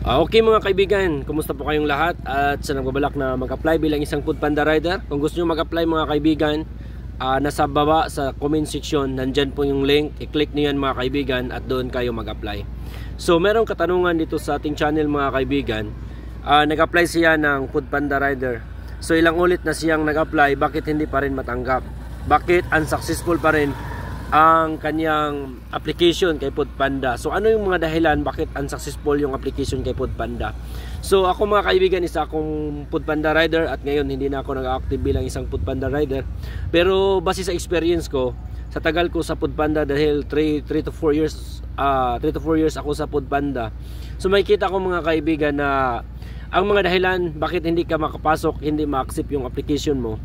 Okay mga kaibigan, kumusta po kayong lahat at sa nagbabalak na mag-apply bilang isang Foodpanda rider? Kung gusto nyo mag-apply mga kaibigan, nasa baba sa comment section, nandyan po yung link. I-click nyo yan mga kaibigan at doon kayo mag-apply. So merong katanungan dito sa ating channel mga kaibigan. Nag-apply siya ng Foodpanda rider. So ilang ulit na siyang nag-apply, bakit hindi pa rin matanggap? Bakit unsuccessful pa rin ang kanyang application kay Foodpanda? So ano yung mga dahilan bakit unsuccessful yung application kay Foodpanda? So ako mga kaibigan, isa akong Foodpanda rider at ngayon hindi na ako nag-active bilang isang Foodpanda rider. Pero base sa experience ko, sa tagal ko sa Foodpanda, dahil 3 to 4 years ako sa Foodpanda. So makikita ko mga kaibigan na ang mga dahilan bakit hindi ka makapasok, hindi ma-accept yung application mo,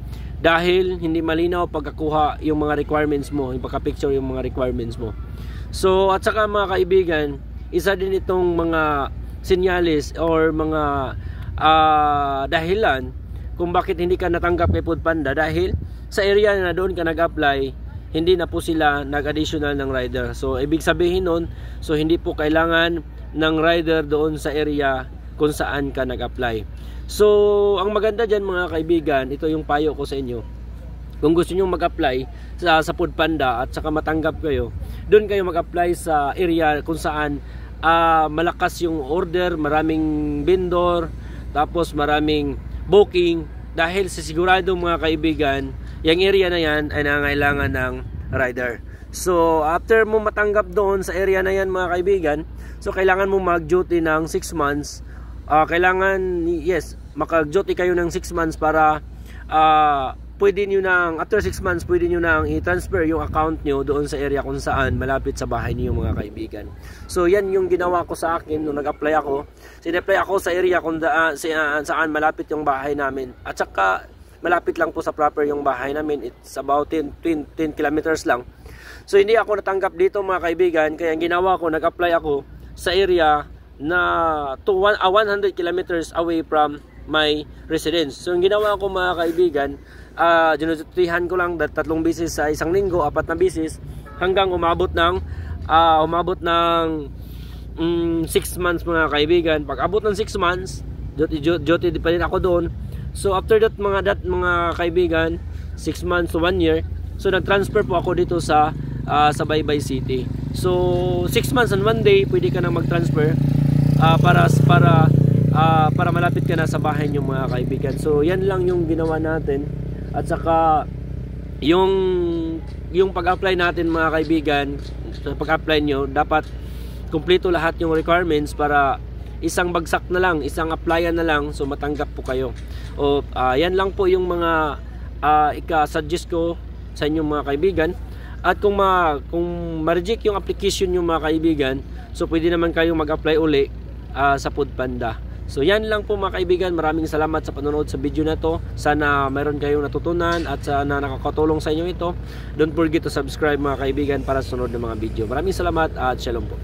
dahil hindi malinaw pagkakuha yung mga requirements mo, yung pagka-picture yung mga requirements mo. So at saka mga kaibigan, isa din itong mga senyales or mga dahilan kung bakit hindi ka natanggap kay Foodpanda, dahil sa area na doon ka nag-apply, hindi na po sila nag-additional ng rider. So ibig sabihin nun, so hindi po kailangan ng rider doon sa area kung saan ka nag-apply. So ang maganda dyan mga kaibigan, ito yung payo ko sa inyo. Kung gusto nyo mag-apply sa Foodpanda at saka matanggap kayo, doon kayo mag-apply sa area kung saan malakas yung order, maraming vendor, tapos maraming booking, dahil sa sigurado mga kaibigan, yung area na yan ay nangangailangan ng rider. So after mo matanggap doon sa area na yan mga kaibigan, so kailangan mo mag-duty ng 6 months. Kailangan, yes, maka-duty kayo ng 6 months para pwede nyo nang, after 6 months, pwede nyo nang i-transfer yung account nyo doon sa area kung saan malapit sa bahay niyo mga kaibigan. So yan yung ginawa ko sa akin nung nag-apply ako. Sin-apply ako sa area kung saan malapit yung bahay namin. At saka malapit lang po sa proper yung bahay namin. It's about 10 kilometers lang. So hindi ako natanggap dito mga kaibigan, kaya ang ginawa ko, nag-apply ako sa area na 100 kilometers away from my residence. So yung ginawa ko mga kaibigan, dinutihan ko lang 3 bisis sa isang linggo, 4 na bisis, hanggang umabot ng 6 months mga kaibigan. Pag abot ng 6 months, duty pa rin ako doon. So after that mga kaibigan, 6 months to 1 year, so nag-transfer po ako dito sa Baybay City. So 6 months and 1 day pwede ka na mag-transfer para malapit ka na sa bahay niyo mga kaibigan. So yan lang yung ginawa natin. At saka yung pag-apply natin mga kaibigan, pag-apply nyo, dapat kumpleto lahat yung requirements para isang bagsak na lang, isang applyan na lang, so matanggap po kayo. O yan lang po yung mga ika-suggest ko sa inyo mga kaibigan. At kung ma-reject yung application nyo mga kaibigan, so pwede naman kayong mag-apply uli sa Foodpanda. So yan lang po mga kaibigan. Maraming salamat sa panonood sa video na to. Sana mayroon kayong natutunan at sana nakakatulong sa inyo ito. Don't forget to subscribe mga kaibigan para sa sunod na mga video. Maraming salamat at shalom po.